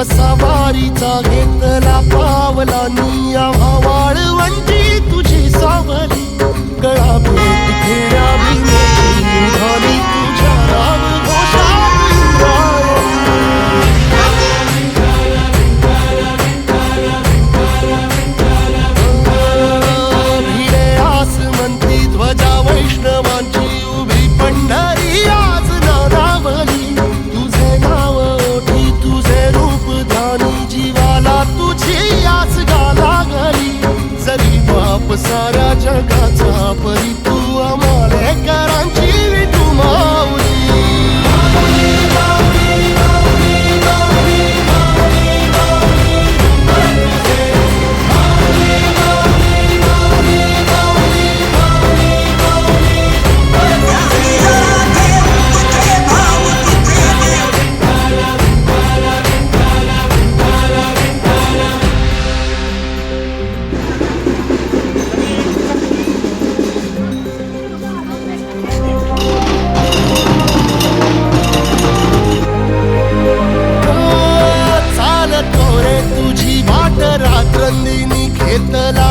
सवारीचा घेतला पावला निया वाळवंटी तुझी सावली गळा भेट घेण्या विनेची निघाली तुझ्या राम घोषात भिडे आसमंती ध्वजा वैष्णवांची उभी पंढरी आज नादावली तुझे नाव ओठी तुझे रूप ध्यानी जीवाला तुझी आस लागली जरी बाप साऱ्या जगाचा परी तू आमालेकरांची विठू माऊली रात्रंदिनी घेतला